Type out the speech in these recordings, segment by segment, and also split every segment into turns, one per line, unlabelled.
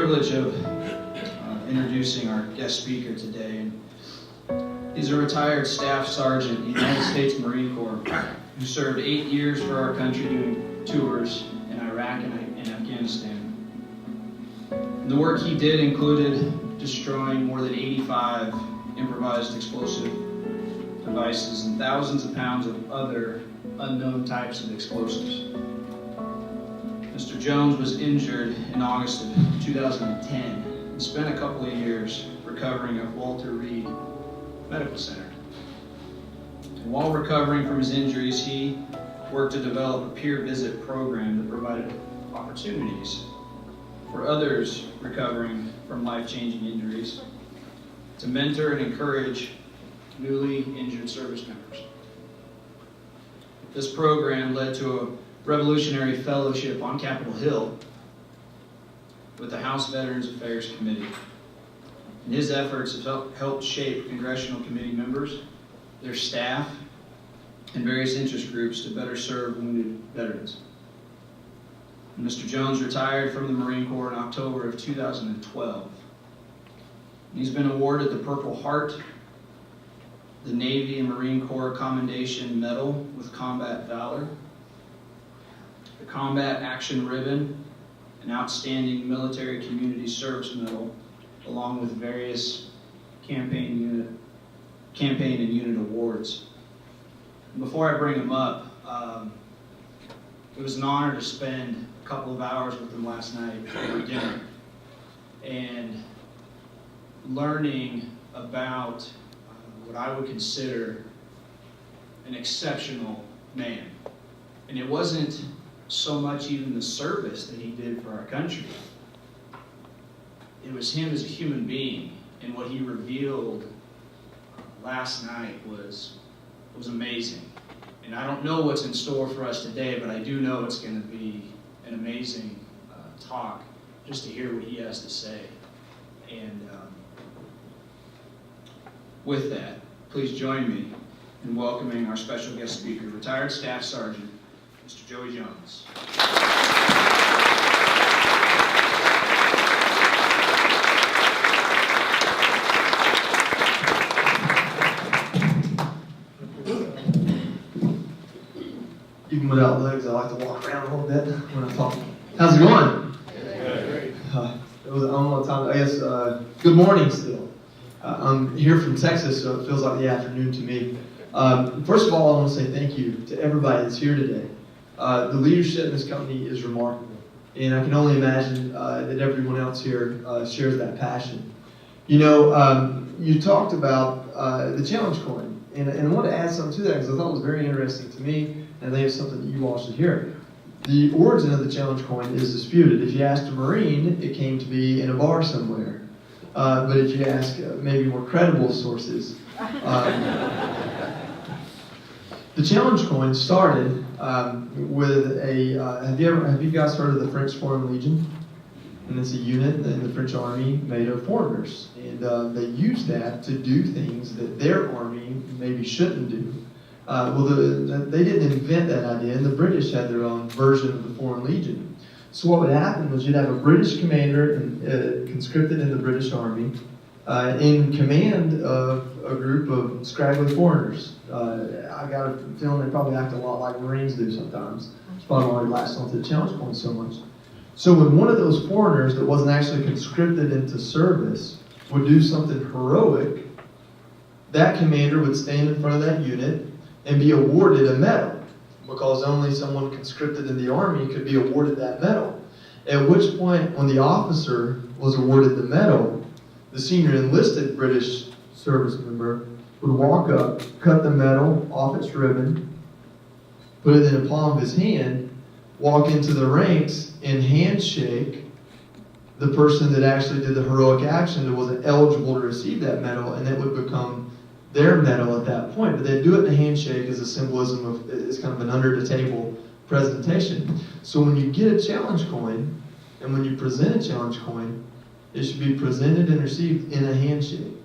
privilege of introducing our guest speaker today. He's a retired Staff Sergeant in the United States Marine Corps who served 8 years for our country doing tours in Iraq and Afghanistan. And the work he did included destroying more than 85 improvised explosive devices and thousands of pounds of other unknown types of explosives. Mr. Jones was injured in August of 2010 and spent a couple of years recovering at Walter Reed Medical Center. And while recovering from his injuries, he worked to develop a peer visit program that provided opportunities for others recovering from life-changing injuries to mentor and encourage newly injured service members. This program led to a revolutionary fellowship on Capitol Hill with the House Veterans Affairs Committee. And his efforts have helped shape congressional committee members, their staff, and various interest groups to better serve wounded veterans. And Mr. Jones retired from the Marine Corps in October of 2012. And he's been awarded the Purple Heart, the Navy and Marine Corps Commendation Medal with Combat Valor, the Combat Action Ribbon, an Outstanding Military Community Service Medal, along with various campaign and unit awards. And before I bring him up, it was an honor to spend a couple of hours with him last night over dinner and learning about what I would consider an exceptional man. And it wasn't so much even the service that he did for our country. It was him as a human being, and what he revealed last night was amazing. And I don't know what's in store for us today, but I do know it's going to be an amazing talk just to hear what he has to say. And with that, please join me in welcoming our special guest speaker, retired Staff Sergeant, Mr. Joey Jones.
Even without legs, I like to walk around a little bit when I'm talking. How's it going?
Great.
It was a long time. I guess, good morning still. I'm here from Texas, so it feels like the afternoon to me. First of all, I want to say thank you to everybody that's here today. The leadership in this company is remarkable, and I can only imagine that everyone else here shares that passion. You know, you talked about the challenge coin, and I want to add something to that because I thought it was very interesting to me, and I think it's something that you all should hear. The origin of the challenge coin is disputed. If you asked a Marine, it came to be in a bar somewhere. But if you ask maybe more credible sources, the challenge coin started with a. Have you guys heard of the French Foreign Legion? And it's a unit in the French army made of foreigners, and they used that to do things that their army maybe shouldn't do. They didn't invent that idea, and the British had their own version of the Foreign Legion. So what would happen was you'd have a British commander conscripted in the British Army in command of a group of scraggly foreigners. I got a feeling they probably act a lot like Marines do sometimes. It's probably why they latched onto the challenge coin so much. So when one of those foreigners that wasn't actually conscripted into service would do something heroic, that commander would stand in front of that unit and be awarded a medal, because only someone conscripted in the army could be awarded that medal. At which point, when the officer was awarded the medal, the senior enlisted British service member would walk up, cut the medal off its ribbon, put it in the palm of his hand, walk into the ranks, and handshake the person that actually did the heroic action that wasn't eligible to receive that medal, and it would become their medal at that point. But they'd do it in a handshake as a symbolism of, it's kind of an under the table presentation. So when you get a challenge coin, and when you present a challenge coin, it should be presented and received in a handshake.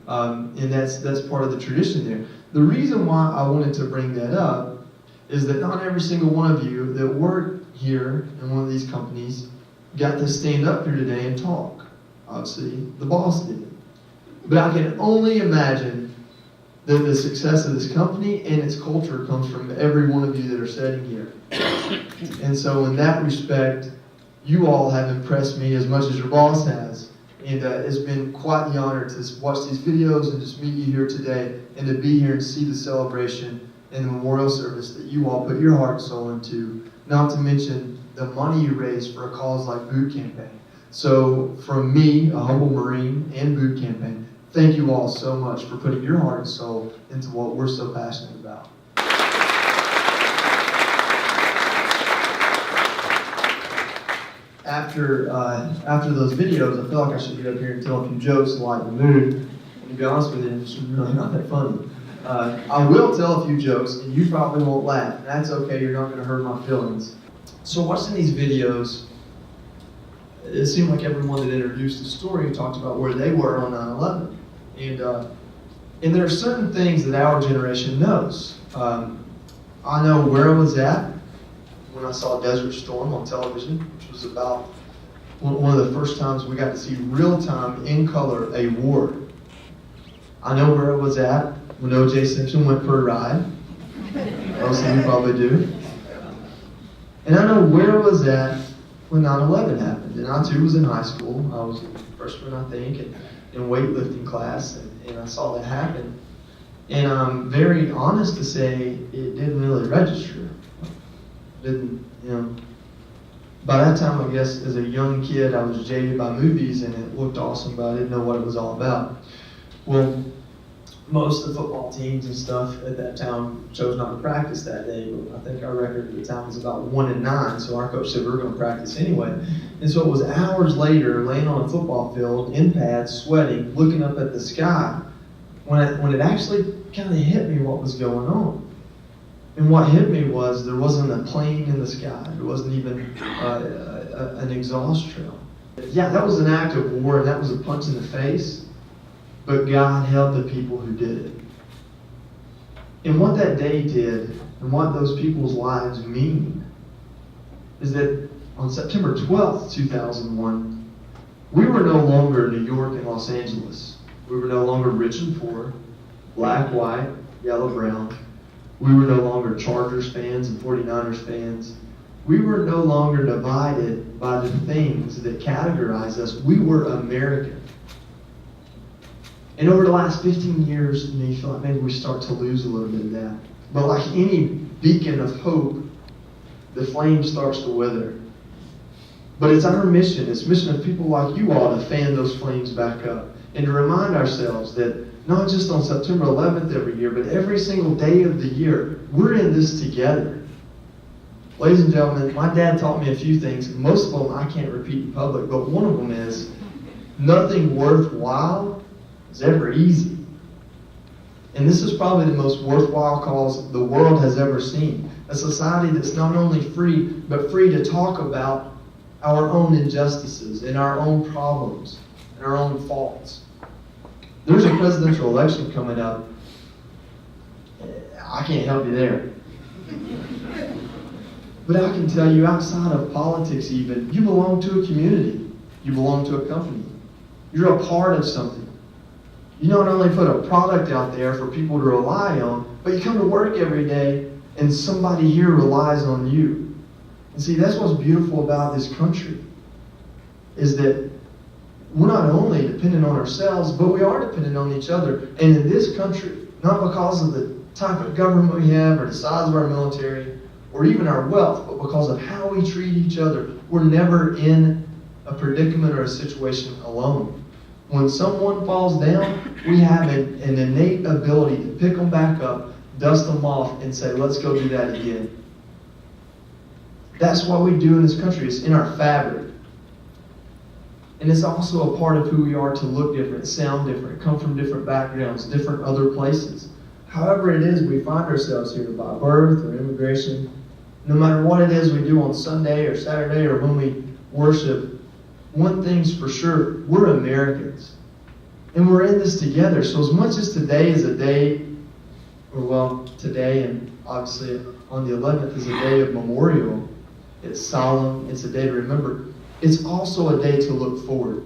And that's part of the tradition there. The reason why I wanted to bring that up is that not every single one of you that work here in one of these companies got to stand up here today and talk. Obviously, the boss did. But I can only imagine that the success of this company and its culture comes from every one of you that are sitting here. And so in that respect, you all have impressed me as much as your boss has. And it's been quite the honor to watch these videos and just meet you here today and to be here and see the celebration and the memorial service that you all put your heart and soul into, not to mention the money you raise for a cause like Boot Campaign. So from me, a humble Marine, and Boot Campaign, thank you all so much for putting your heart and soul into what we're so passionate about. After those videos, I feel like I should get up here and tell a few jokes and lighten the mood. And to be honest with you, it's really not that funny. I will tell a few jokes, and you probably won't laugh. That's okay, you're not going to hurt my feelings. So watching these videos, it seemed like everyone that introduced the story talked about where they were on 9/11. And there are certain things that our generation knows. I know where I was at when I saw Desert Storm on television, which was about one of the first times we got to see real-time, in color, a war. I know where I was at when O.J. Simpson went for a ride. Most of you probably do. And I know where I was at when 9/11 happened. And I too was in high school. I was a freshman, I think, in weightlifting class, and I saw that happen. And I'm very honest to say it didn't really register. By that time, I guess, as a young kid, I was jaded by movies, and it looked awesome, but I didn't know what it was all about. Well, most of the football teams and stuff at that time chose not to practice that day, but I think our record at the time was about 1-9, so our coach said we were going to practice anyway. And so it was hours later, laying on a football field, in pads, sweating, looking up at the sky, when it actually kind of hit me what was going on. And what hit me was there wasn't a plane in the sky. There wasn't even an exhaust trail. Yeah, that was an act of war, and that was a punch in the face. But God held the people who did it. And what that day did, and what those people's lives mean, is that on September 12th, 2001, we were no longer New York and Los Angeles. We were no longer rich and poor, black, white, yellow, brown. We were no longer Chargers fans and 49ers fans. We were no longer divided by the things that categorize us. We were American. And over the last 15 years, you feel like maybe we start to lose a little bit of that. But like any beacon of hope, the flame starts to wither. But it's our mission, it's the mission of people like you all to fan those flames back up and to remind ourselves that not just on September 11th every year, but every single day of the year, we're in this together. Ladies and gentlemen, my dad taught me a few things. Most of them I can't repeat in public, but one of them is nothing worthwhile is ever easy. And this is probably the most worthwhile cause the world has ever seen. A society that's not only free, but free to talk about our own injustices and our own problems and our own faults. There's a presidential election coming up. I can't help you there. But I can tell you, outside of politics even, you belong to a community. You belong to a company. You're a part of something. You not only put a product out there for people to rely on, but you come to work every day and somebody here relies on you. And see, that's what's beautiful about this country, is that we're not only dependent on ourselves, but we are dependent on each other. And in this country, not because of the type of government we have or the size of our military or even our wealth, but because of how we treat each other, we're never in a predicament or a situation alone. When someone falls down, we have an innate ability to pick them back up, dust them off, and say, let's go do that again. That's what we do in this country. It's in our fabric. And it's also a part of who we are to look different, sound different, come from different backgrounds, different other places. However it is we find ourselves here by birth or immigration, no matter what it is we do on Sunday or Saturday or when we worship, one thing's for sure, we're Americans. And we're in this together. So as much as today is a day, or well, today and obviously on the 11th is a day of memorial, it's solemn, it's a day to remember. it's also a day to look forward.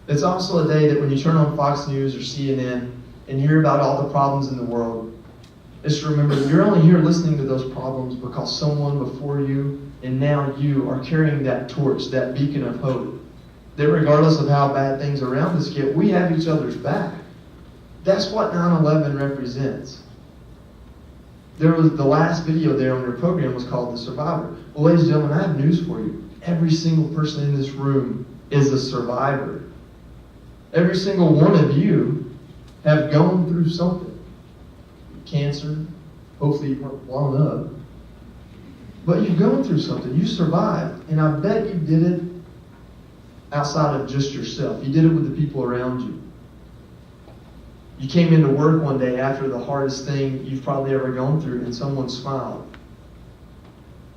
It's also a day that when you turn on Fox News or CNN and hear about all the problems in the world, it's to remember that you're only here listening to those problems because someone before you and now you are carrying that torch, that beacon of hope. That regardless of how bad things around us get, we have each other's back. That's what 9/11 represents. There was the last video there on your program was called The Survivor. Well, ladies and gentlemen, I have news for you. Every single person in this room is a survivor. Every single one of you have gone through something. Cancer, hopefully you weren't blown up. But you've gone through something. You survived. And I bet you did it outside of just yourself. You did it with the people around you. You came into work one day after the hardest thing you've probably ever gone through, and someone smiled.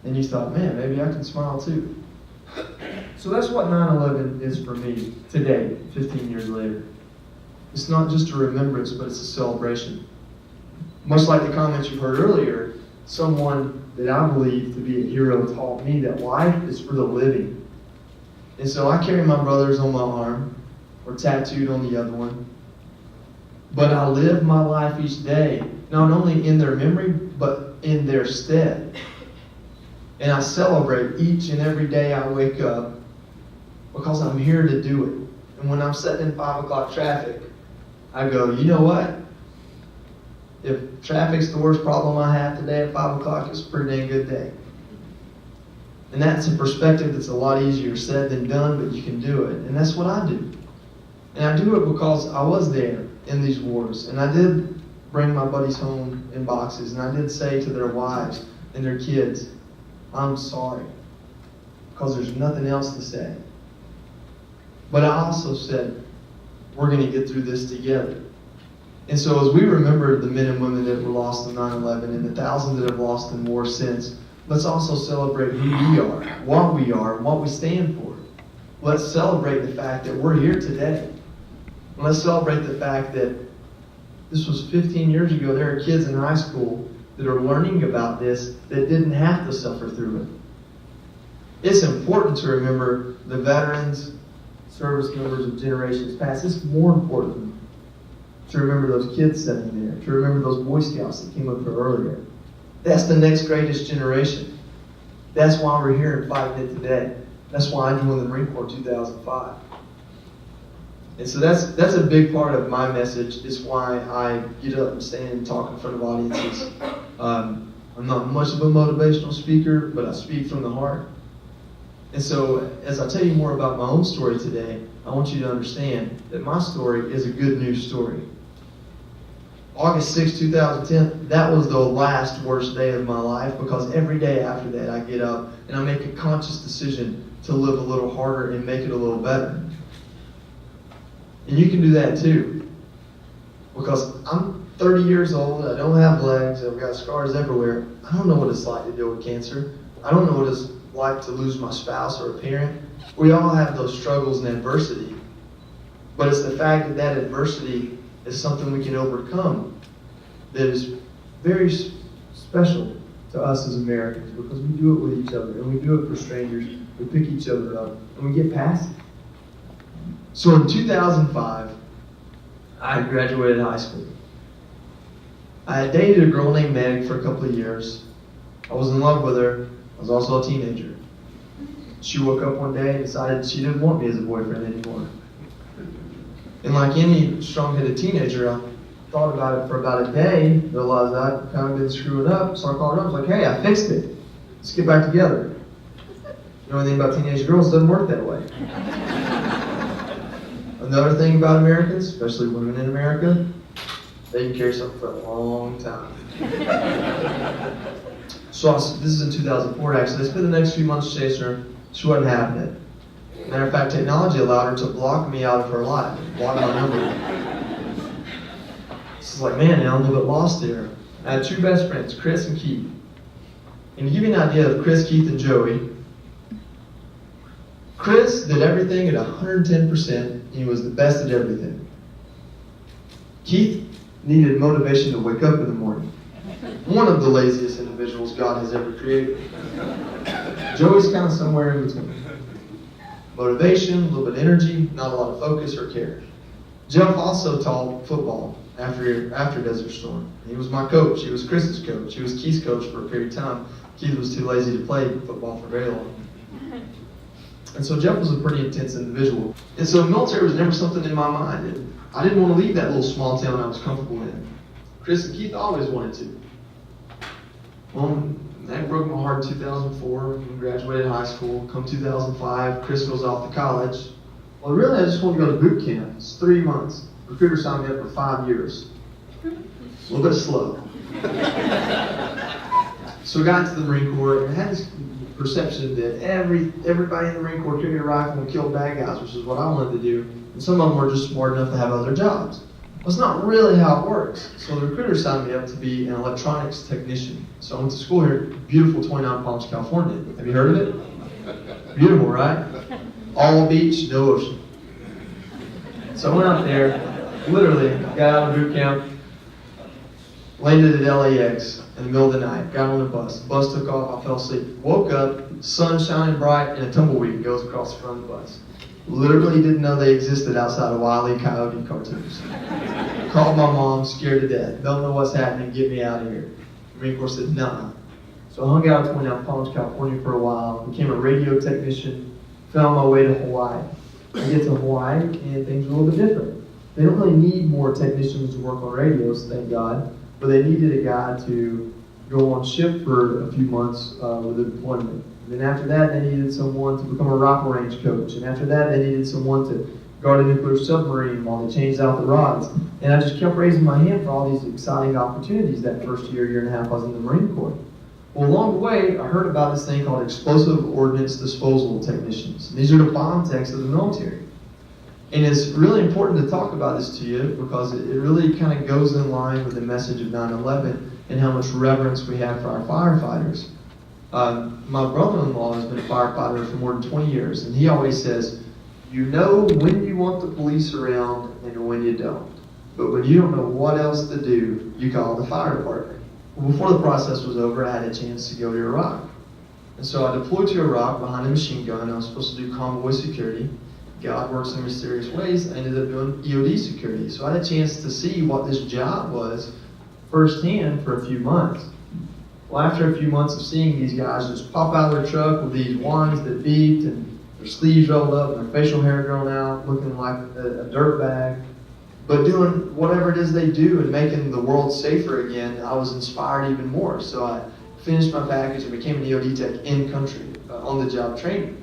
And you thought, man, maybe I can smile too. So that's what 9/11 is for me today, 15 years later. It's not just a remembrance, but it's a celebration. Much like the comments you heard earlier, someone that I believe to be a hero taught me that life is for the living. And so I carry my brothers on my arm, or tattooed on the other one. But I live my life each day, not only in their memory, but in their stead. And I celebrate each and every day I wake up because I'm here to do it. And when I'm sitting in 5 o'clock traffic, I go, you know what? If traffic's the worst problem I have today at 5 o'clock, it's a pretty dang good day. And that's a perspective that's a lot easier said than done, but you can do it. And that's what I do. And I do it because I was there in these wars. And I did bring my buddies home in boxes. And I did say to their wives and their kids, I'm sorry. Because there's nothing else to say. But I also said, we're going to get through this together. And so as we remember the men and women that were lost in 9/11 and the thousands that have lost in war since, let's also celebrate who we are, and what we stand for. Let's celebrate the fact that we're here today. And let's celebrate the fact that this was 15 years ago. There are kids in high school that are learning about this that didn't have to suffer through it. It's important to remember the veterans, service members of generations past. It's more important to remember those kids sitting there, to remember those Boy Scouts that came up here earlier. That's the next greatest generation. That's why we're here and fighting it today. That's why I joined the Marine Corps in 2005. And so that's a big part of my message. It's why I get up and stand and talk in front of audiences. I'm not much of a motivational speaker, but I speak from the heart. And so as I tell you more about my own story today, I want you to understand that my story is a good news story. August 6, 2010, that was the last worst day of my life, because every day after that I get up and I make a conscious decision to live a little harder and make it a little better. And you can do that too. Because I'm 30 years old, I don't have legs, I've got scars everywhere. I don't know what it's like to deal with cancer. I don't know what it's like to lose my spouse or a parent. We all have those struggles and adversity. But it's the fact that that adversity is something we can overcome that is very special to us as Americans, because we do it with each other, and we do it for strangers. We pick each other up, and we get past it. So in 2005, I graduated high school. I had dated a girl named Meg for a couple of years. I was in love with her. I was also a teenager. She woke up one day and decided she didn't want me as a boyfriend anymore. And like any strong-headed teenager, I thought about it for about a day, realized I'd kind of been screwing up, so I called her up. I was like, hey, I fixed it. Let's get back together. You know anything about teenage girls? It doesn't work that way. Another thing about Americans, especially women in America, they can carry something for a long time. So this is in 2004, actually. I spent the next few months chasing her. She wasn't having it. Matter of fact, technology allowed her to block me out of her life, block my number. This is like, man, I'm a little bit lost there. I had two best friends, Chris and Keith. And to give you an idea of Chris, Keith, and Joey, Chris did everything at 110%, and he was the best at everything. Keith needed motivation to wake up in the morning. One of the laziest individuals God has ever created. Joey's kind of somewhere in between. Motivation, a little bit of energy, not a lot of focus or care. Jeff also taught football after Desert Storm. He was my coach. He was Chris's coach. He was Keith's coach for a period of time. Keith was too lazy to play football for very long. And so Jeff was a pretty intense individual. And so the military was never something in my mind. And I didn't want to leave that little small town I was comfortable in. Chris and Keith always wanted to. Well, that broke my heart in 2004. We graduated high school. Come 2005, Chris goes off to college. Well, really, I just wanted to go to boot camp. It's 3 months. Recruiter signed me up for 5 years. A little bit slow. So I got into the Marine Corps and I had this perception that everybody in the Marine Corps carried a rifle and killed bad guys, which is what I wanted to do. And some of them were just smart enough to have other jobs. That's not really how it works. So the recruiter signed me up to be an electronics technician. So I went to school here, beautiful 29 Palms, California. Have you heard of it? Beautiful, right? All beach, no ocean. So I went out there, literally got out of boot camp, landed at LAX in the middle of the night, got on the bus took off, I fell asleep, woke up, sun shining bright, and a tumbleweed goes across the front of the bus. Literally didn't know they existed outside of Wile E. Coyote cartoons. Called my mom, scared to death. Don't know what's happening, get me out of here. The Marine Corps said, nah. So I hung out at 29 Palms, California for a while, became a radio technician, found my way to Hawaii. I get to Hawaii and things are a little bit different. They don't really need more technicians to work on radios, thank God, but they needed a guy to go on shift for a few months with a deployment. And then after that, they needed someone to become a rifle range coach. And after that, they needed someone to guard a nuclear submarine while they changed out the rods. And I just kept raising my hand for all these exciting opportunities that first year and a half I was in the Marine Corps. Well, along the way, I heard about this thing called explosive ordnance disposal technicians. And these are the bomb techs of the military. And it's really important to talk about this to you because it really kind of goes in line with the message of 9/11 and how much reverence we have for our firefighters. My brother-in-law has been a firefighter for more than 20 years, and he always says, you know when you want the police around and when you don't. But when you don't know what else to do, you call the fire department. Well, before the process was over, I had a chance to go to Iraq. And so I deployed to Iraq behind a machine gun. I was supposed to do convoy security. God works in mysterious ways. I ended up doing EOD security. So I had a chance to see what this job was firsthand for a few months. Well, after a few months of seeing these guys just pop out of their truck with these wands that beeped and their sleeves rolled up and their facial hair grown out, looking like a dirt bag, but doing whatever it is they do and making the world safer again, I was inspired even more. So I finished my package and became an EOD tech in country, on-the-job training.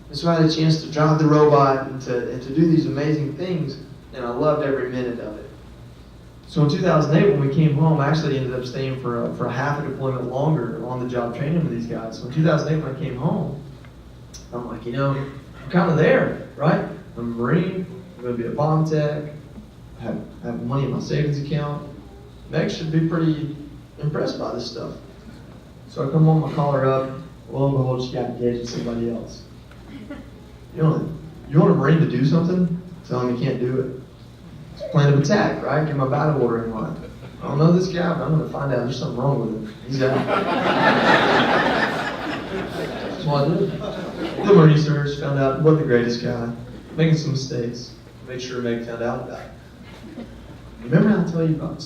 And so I had a chance to drive the robot and to do these amazing things, and I loved every minute of it. So in 2008, when we came home, I actually ended up staying for a half a deployment longer on-the-job training with these guys. So in 2008, when I came home, I'm like, I'm kind of there, right? I'm a Marine, I'm going to be a bomb tech, I have money in my savings account. Meg should be pretty impressed by this stuff. So I come home, I call her up, lo and behold, she got engaged with somebody else. You want a Marine to do something? Tell him he can't do it. It's plan of attack, right? Get my battle order in line. I don't know this guy, but I'm going to find out there's something wrong with him. He's out. That's what I did. Did my research, found out he wasn't the greatest guy, making some mistakes. Made sure Meg found out about it. Remember how I tell you about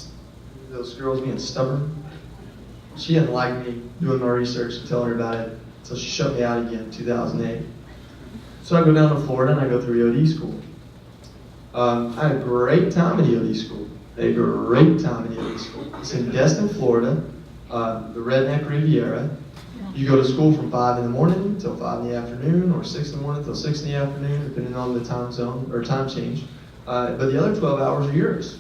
those girls being stubborn? She didn't like me doing my research and telling her about it, so she shut me out again in 2008. So I go down to Florida and I go through EOD school. I had a great time at EOD school. A great time at EOD school. It's in Destin, Florida, the Redneck Riviera. You go to school from 5 in the morning till 5 in the afternoon, or 6 in the morning till 6 in the afternoon, depending on the time zone or time change. But the other 12 hours are yours.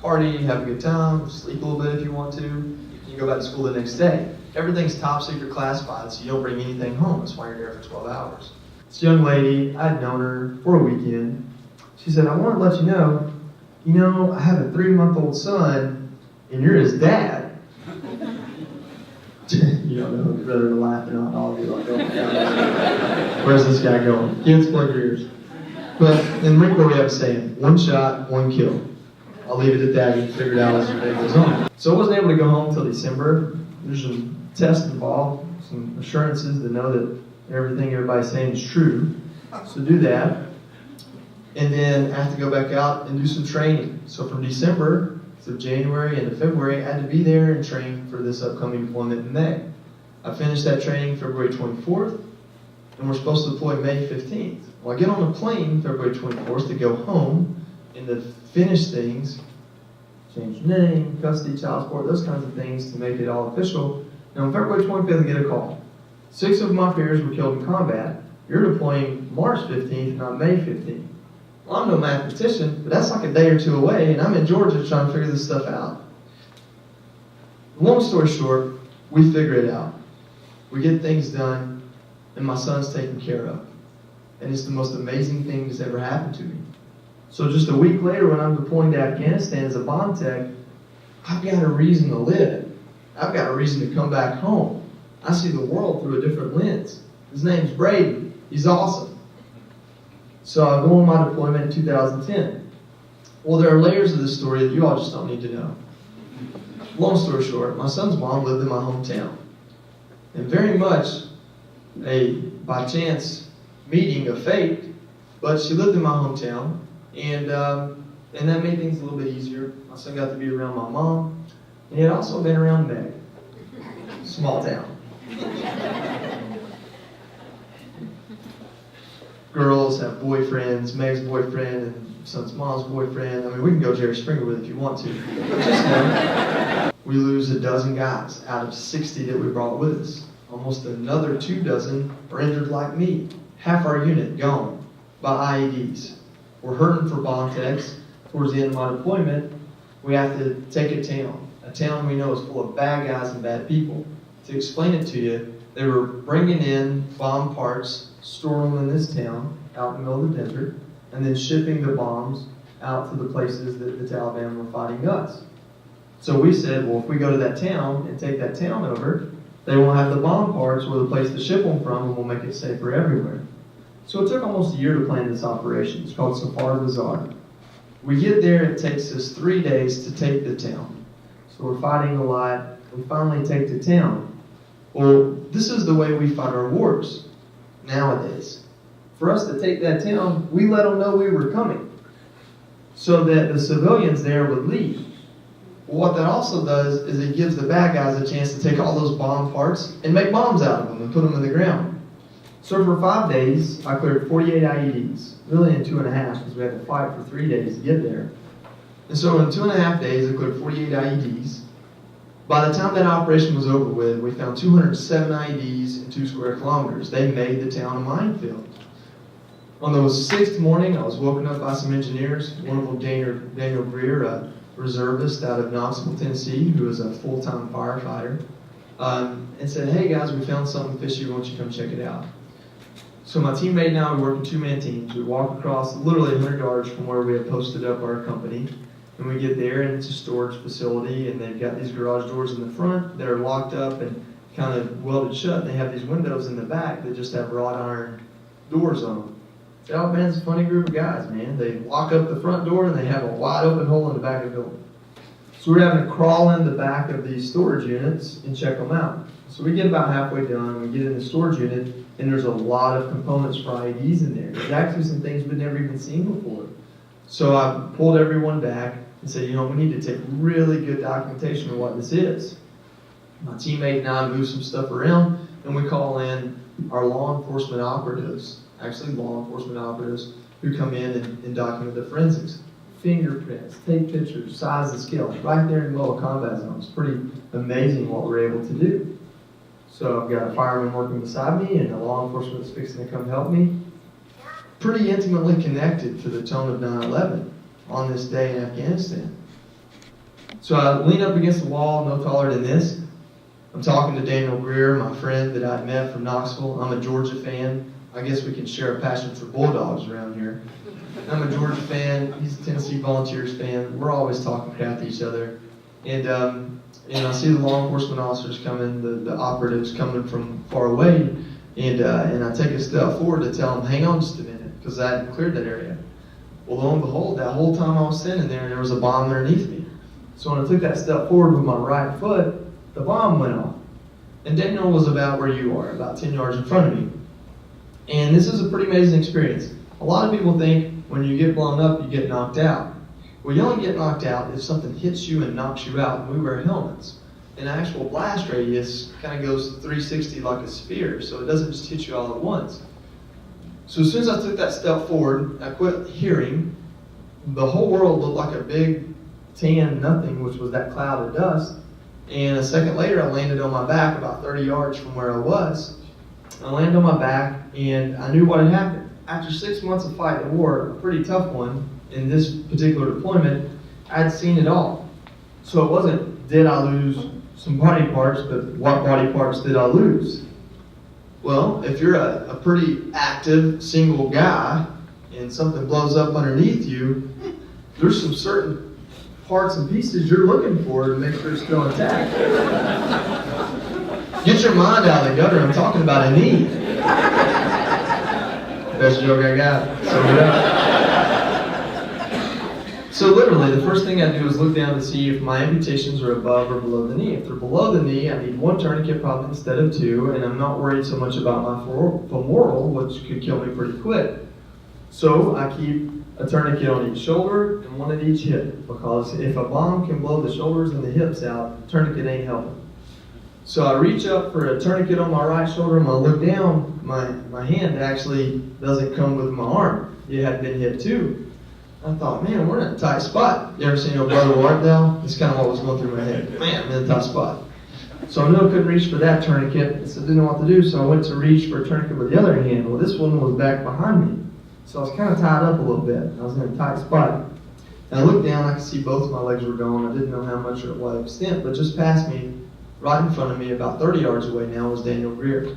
Party, have a good time, sleep a little bit if you want to. You go back to school the next day. Everything's top secret classified, so you don't bring anything home. That's why you're there for 12 hours. This young lady, I'd known her for a weekend. She said, I want to let you know, I have a 3-month-old son, and you're his dad. You don't know whether to laugh or not. All of you like, oh my God. Where's this guy going? Kids, plug your ears. But in the Marine Corps, we have a saying, 1 shot, 1 kill. I'll leave it at that. You can figure it out as your day goes on. So I wasn't able to go home until December. There's some tests involved, some assurances to know that everything everybody's saying is true. So do that. And then I have to go back out and do some training. So from December to January and to February, I had to be there and train for this upcoming deployment in May. I finished that training February 24th, and we're supposed to deploy May 15th. Well, I get on a plane February 24th to go home and to finish things, change name, custody, child support, those kinds of things to make it all official. Now on February 25th, I get a call. 6 of my peers were killed in combat. You're deploying March 15th, not May 15th. Well, I'm no mathematician, but that's like a day or two away, and I'm in Georgia trying to figure this stuff out. Long story short, we figure it out. We get things done, and my son's taken care of. And it's the most amazing thing that's ever happened to me. So just a week later, when I'm deploying to Afghanistan as a bomb tech, I've got a reason to live. I've got a reason to come back home. I see the world through a different lens. His name's Brady. He's awesome. So I go on my deployment in 2010. Well, there are layers of this story that you all just don't need to know. Long story short, my son's mom lived in my hometown. And very much a by chance meeting of fate, but she lived in my hometown, and that made things a little bit easier. My son got to be around my mom, and he had also been around Meg. Small town. Girls have boyfriends, Meg's boyfriend, and son's mom's boyfriend. I mean, we can go Jerry Springer with it if you want to. But just know, we lose a dozen guys out of 60 that we brought with us. Almost another 2 dozen are injured like me. Half our unit gone by IEDs. We're hurting for bomb techs. Towards the end of my deployment, we have to take a town we know is full of bad guys and bad people. To explain it to you, they were bringing in bomb parts, storing them in this town, out in the middle of the desert, and then shipping the bombs out to the places that the Taliban were fighting us. So we said, well, if we go to that town and take that town over, they won't have the bomb parts or the place to ship them from, and we'll make it safer everywhere. So it took almost a year to plan this operation. It's called Safar Bazaar. We get there, it takes us 3 days to take the town. So we're fighting a lot. We finally take the town. Well, this is the way we fight our wars nowadays. For us to take that town, we let them know we were coming so that the civilians there would leave. Well, what that also does is it gives the bad guys a chance to take all those bomb parts and make bombs out of them and put them in the ground. So for 5 days, I cleared 48 IEDs, really in 2.5 because we had to fight for 3 days to get there. And so in 2.5 days, I cleared 48 IEDs. By the time that operation was over with, we found 207 IEDs in 2 square kilometers. They made the town a minefield. On the 6th morning, I was woken up by some engineers, one of them Daniel Greer, a reservist out of Knoxville, Tennessee, who is a full-time firefighter, and said, hey guys, we found something fishy, why don't you come check it out? So my teammate and I, we work in 2-man teams. We walk across literally 100 yards from where we had posted up our company. And we get there, and it's a storage facility, and they've got these garage doors in the front that are locked up and kind of welded shut. They have these windows in the back that just have wrought iron doors on them. Taliban's a funny group of guys, man. They lock up the front door, and they have a wide open hole in the back of the building. So we're having to crawl in the back of these storage units and check them out. So we get about halfway done, we get in the storage unit, and there's a lot of components for IEDs in there. There's actually some things we'd never even seen before. So I pulled everyone back and said, you know, we need to take really good documentation of what this is. My teammate and I move some stuff around, and we call in our law enforcement operatives, actually law enforcement operatives, who come in and document the forensics. Fingerprints, take pictures, size and scale, right there in the middle of combat zone. It's pretty amazing what we're able to do. So I've got a fireman working beside me, and the law enforcement is fixing to come help me. Pretty intimately connected to the tone of 9/11 on this day in Afghanistan. So I lean up against the wall, no taller than this. I'm talking to Daniel Greer, my friend that I met from Knoxville. I'm a Georgia fan. I guess we can share a passion for Bulldogs around here. I'm a Georgia fan. He's a Tennessee Volunteers fan. We're always talking crap to each other. And I see the law enforcement officers coming, the operatives coming from far away. And I take a step forward to tell them, hang on just a minute, because I hadn't cleared that area. Well, lo and behold, that whole time I was standing there, there was a bomb underneath me. So when I took that step forward with my right foot, the bomb went off. And Daniel was about where you are, about 10 yards in front of me. And this is a pretty amazing experience. A lot of people think when you get blown up, you get knocked out. Well, you only get knocked out if something hits you and knocks you out, and we wear helmets. An actual blast radius kind of goes 360 like a sphere, so it doesn't just hit you all at once. So as soon as I took that step forward, I quit hearing. The whole world looked like a big tan nothing, which was that cloud of dust. And a second later, I landed on my back about 30 yards from where I was. I landed on my back, and I knew what had happened. After 6 months of fighting a war, a pretty tough one in this particular deployment, I had seen it all. So it wasn't, did I lose some body parts, but what body parts did I lose? Well, if you're a pretty active single guy and something blows up underneath you, there's some certain parts and pieces you're looking for to make sure it's still intact. Get your mind out of the gutter, I'm talking about a knee. Best joke I got. So literally, the first thing I do is look down to see if my amputations are above or below the knee. If they're below the knee, I need one tourniquet probably instead of two, and I'm not worried so much about my femoral, which could kill me pretty quick. So I keep a tourniquet on each shoulder and one at each hip, because if a bomb can blow the shoulders and the hips out, the tourniquet ain't helping. So I reach up for a tourniquet on my right shoulder, and when I look down, my hand actually doesn't come with my arm. It had been hit too. I thought, man, we're in a tight spot. You ever seen your brother Wardell? That's kind of what was going through my head. Man, I'm in a tight spot. So I knew I couldn't reach for that tourniquet, so I didn't know what to do, so I went to reach for a tourniquet with the other hand. Well, this one was back behind me. So I was kind of tied up a little bit. I was in a tight spot. And I looked down, I could see both of my legs were gone. I didn't know how much or what extent, but just past me, right in front of me, about 30 yards away now, was Daniel Greer.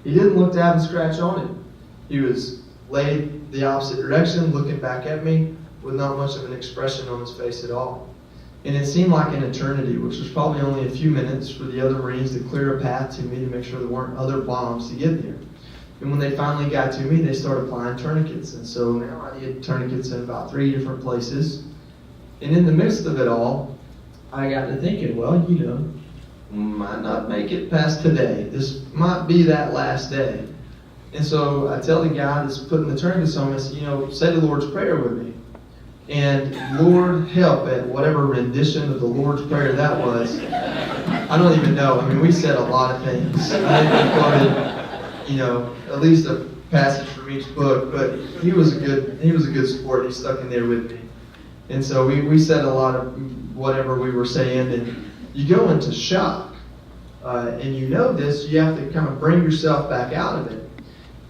He didn't look to have a scratch on him. He was laid the opposite direction, looking back at me, with not much of an expression on his face at all. And it seemed like an eternity, which was probably only a few minutes for the other Marines to clear a path to me to make sure there weren't other bombs to get there. And when they finally got to me, they started applying tourniquets. And so now I needed tourniquets in about 3 different places. And in the midst of it all, I got to thinking, well, you know, might not make it past today. This might be that last day. And so I tell the guy that's putting the tourniquets on me, I said, you know, say the Lord's Prayer with me. And Lord help at whatever rendition of the Lord's Prayer that was. I don't even know. I mean, we said a lot of things. I think we quoted, you know, at least a passage from each book, but he was a good sport. He stuck in there with me. And so we said a lot of whatever we were saying, and you go into shock. And you know this, you have to kind of bring yourself back out of it.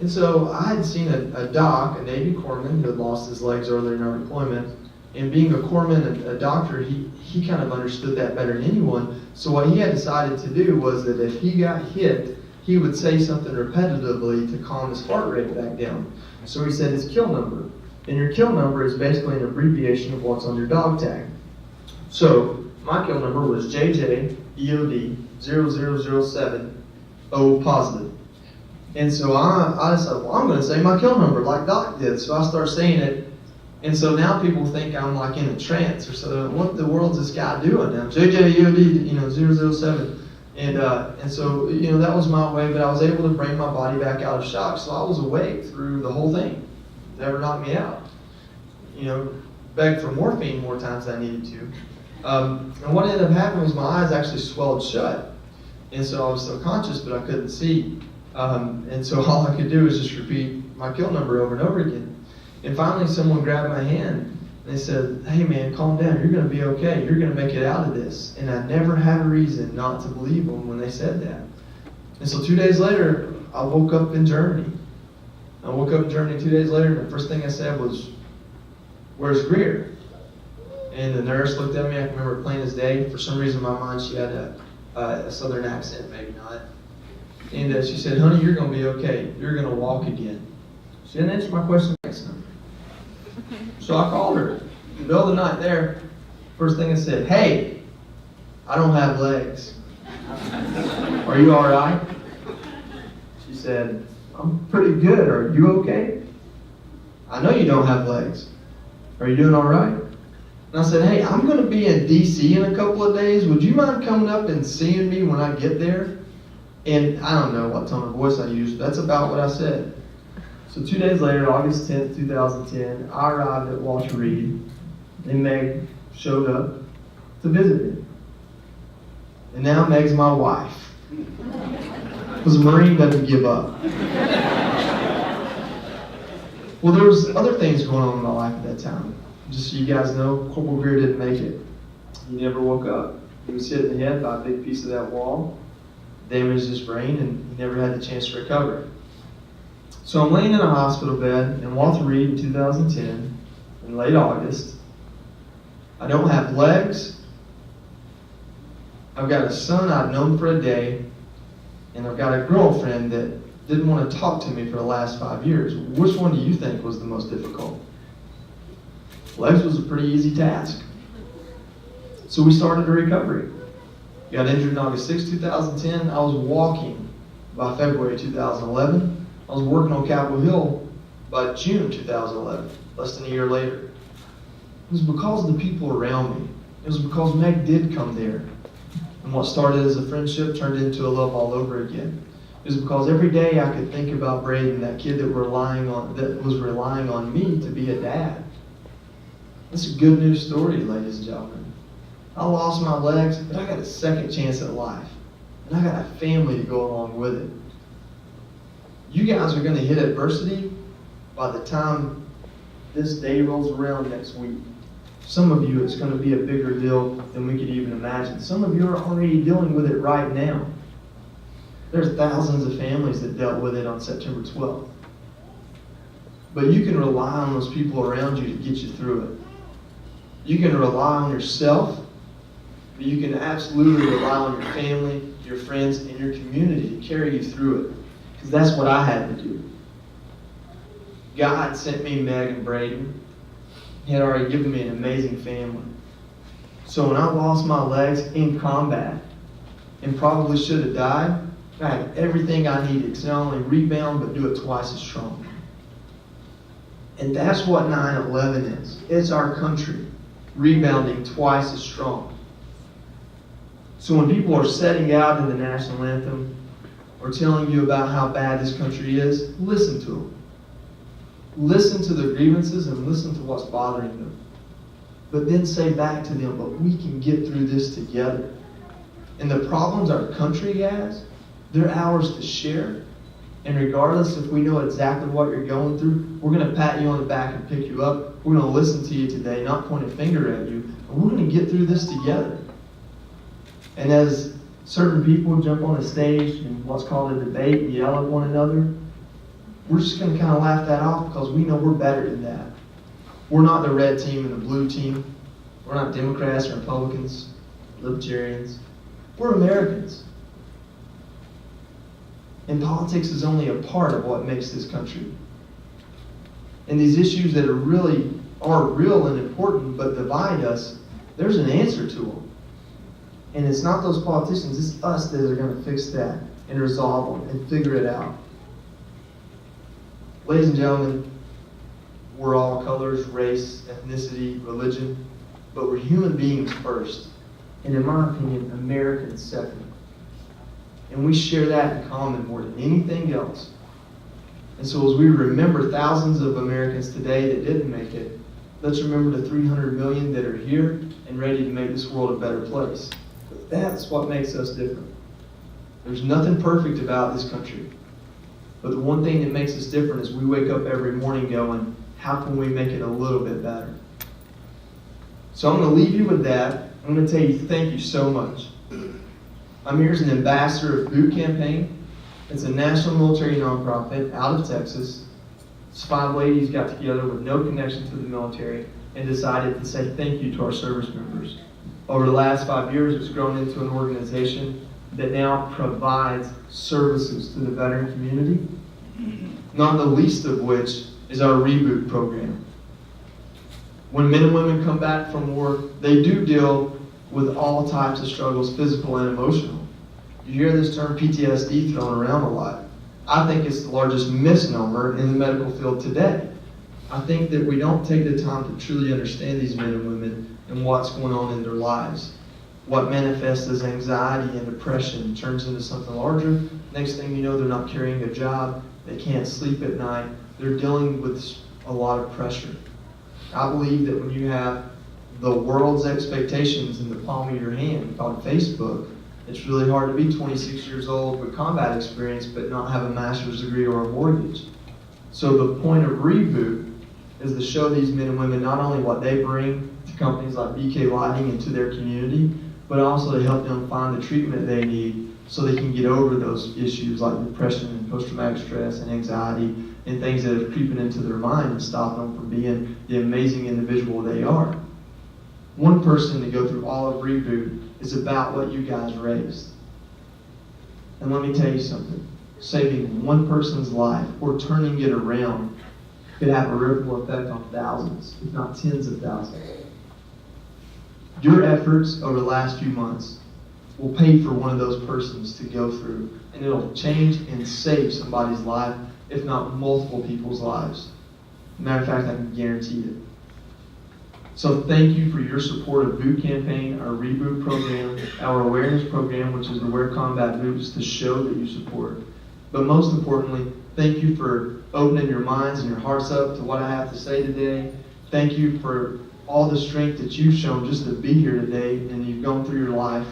And so I had seen a doc, a Navy corpsman who had lost his legs earlier in our deployment. And being a corpsman, a doctor, he kind of understood that better than anyone. So what he had decided to do was that if he got hit, he would say something repetitively to calm his heart rate back down. So he said his kill number. And your kill number is basically an abbreviation of what's on your dog tag. So my kill number was JJ-EOD 0007 O positive. And so I decided, well, I'm going to say my kill number like Doc did. So I start saying it. And so now people think I'm like in a trance or so. What the world's this guy doing now? JJ-EOD, you know, 007. And so, you know, that was my way, but I was able to bring my body back out of shock. So I was awake through the whole thing. Never knocked me out. You know, begged for morphine more times than I needed to. And what ended up happening was my eyes actually swelled shut. And so I was still conscious, but I couldn't see. And so all I could do was just repeat my kill number over and over again. And finally someone grabbed my hand and they said, hey man, calm down, you're going to be okay. You're going to make it out of this. And I never had a reason not to believe them when they said that. And so 2 days later, I woke up in Germany. I woke up in Germany 2 days later, and the first thing I said was, where's Greer? And the nurse looked at me, I can remember plain as day. For some reason in my mind she had a southern accent, maybe not. And she said, honey, you're going to be okay. You're going to walk again. She didn't answer my question next time. So I called her. In the middle of the night there, first thing I said, hey, I don't have legs. Are you all right? She said, I'm pretty good. Are you okay? I know you don't have legs. Are you doing all right? And I said, hey, I'm going to be in D.C. in a couple of days. Would you mind coming up and seeing me when I get there? And I don't know what tone of voice I used. That's about what I said. So 2 days later, August 10th, 2010, I arrived at Walter Reed, and Meg showed up to visit me. And now Meg's my wife. Because a Marine doesn't give up. Well, there was other things going on in my life at that time. Just so you guys know, Corporal Greer didn't make it. He never woke up. He was hit in the head by a big piece of that wall, damaged his brain, and he never had the chance to recover. So I'm laying in a hospital bed in Walter Reed in 2010, in late August. I don't have legs. I've got a son I'd known for a day, and I've got a girlfriend that didn't want to talk to me for the last 5 years. Which one do you think was the most difficult? Legs was a pretty easy task. So we started a recovery. Got injured in August 6, 2010. I was walking by February 2011. I was working on Capitol Hill by June 2011, less than a year later. It was because of the people around me. It was because Meg did come there. And what started as a friendship turned into a love all over again. It was because every day I could think about Braden, that kid that was relying on me to be a dad. That's a good news story, ladies and gentlemen. I lost my legs, but I got a second chance at life. And I got a family to go along with it. You guys are going to hit adversity by the time this day rolls around next week. Some of you, it's going to be a bigger deal than we could even imagine. Some of you are already dealing with it right now. There's thousands of families that dealt with it on September 12th. But you can rely on those people around you to get you through it. You can rely on yourself, but you can absolutely rely on your family, your friends, and your community to carry you through it. Because that's what I had to do. God sent me Meg and Braden. He had already given me an amazing family. So when I lost my legs in combat and probably should have died, I had everything I needed to not only rebound, but do it twice as strong. And that's what 9/11 is. It's our country rebounding twice as strong. So when people are setting out in the national anthem or telling you about how bad this country is, listen to them. Listen to the grievances and listen to what's bothering them. But then say back to them, but we can get through this together. And the problems our country has, they're ours to share. And regardless if we know exactly what you're going through, we're going to pat you on the back and pick you up. We're going to listen to you today, not point a finger at you. And we're going to get through this together. And as certain people jump on a stage in what's called a debate and yell at one another, we're just going to kind of laugh that off because we know we're better than that. We're not the red team and the blue team. We're not Democrats or Republicans, Libertarians. We're Americans. And politics is only a part of what makes this country. And these issues that are real and important but divide us, there's an answer to them. And it's not those politicians, it's us that are going to fix that and resolve them and figure it out. Ladies and gentlemen, we're all colors, race, ethnicity, religion, but we're human beings first. And in my opinion, Americans second. And we share that in common more than anything else. And so as we remember thousands of Americans today that didn't make it, let's remember the 300 million that are here and ready to make this world a better place. But that's what makes us different. There's nothing perfect about this country. But the one thing that makes us different is we wake up every morning going, how can we make it a little bit better? So I'm going to leave you with that. I'm going to tell you thank you so much. I'm here as an ambassador of Boot Campaign. It's a national military nonprofit out of Texas. It's 5 ladies got together with no connection to the military and decided to say thank you to our service members. Over the last 5 years, it's grown into an organization that now provides services to the veteran community, not the least of which is our Reboot program. When men and women come back from war, they do deal with all types of struggles, physical and emotional. You hear this term PTSD thrown around a lot. I think it's the largest misnomer in the medical field today. I think that we don't take the time to truly understand these men and women and what's going on in their lives. What manifests as anxiety and depression turns into something larger. Next thing you know, they're not carrying a job, they can't sleep at night, they're dealing with a lot of pressure. I believe that when you have the world's expectations in the palm of your hand, called Facebook, it's really hard to be 26 years old with combat experience but not have a master's degree or a mortgage. So the point of Reboot is to show these men and women not only what they bring to companies like BK Lighting and to their community, but also to help them find the treatment they need so they can get over those issues like depression and post-traumatic stress and anxiety and things that are creeping into their mind and stop them from being the amazing individual they are. One person to go through all of Reboot is about what you guys raised. And let me tell you something. Saving one person's life or turning it around could have a ripple effect on thousands, if not tens of thousands. Your efforts over the last few months will pay for one of those persons to go through, and it'll change and save somebody's life, if not multiple people's lives. Matter of fact, I can guarantee it. So thank you for your support of Boot Campaign, our Reboot program, our awareness program, which is to wear combat boots to show that you support. But most importantly, thank you for opening your minds and your hearts up to what I have to say today. Thank you for all the strength that you've shown just to be here today and you've gone through your life.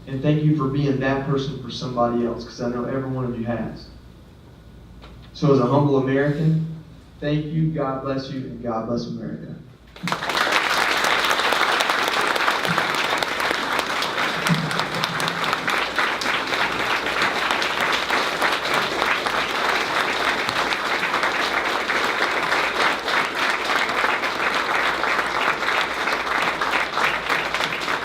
And thank you for being that person for somebody else, because I know every one of you has. So as a humble American, thank you, God bless you, and God bless America.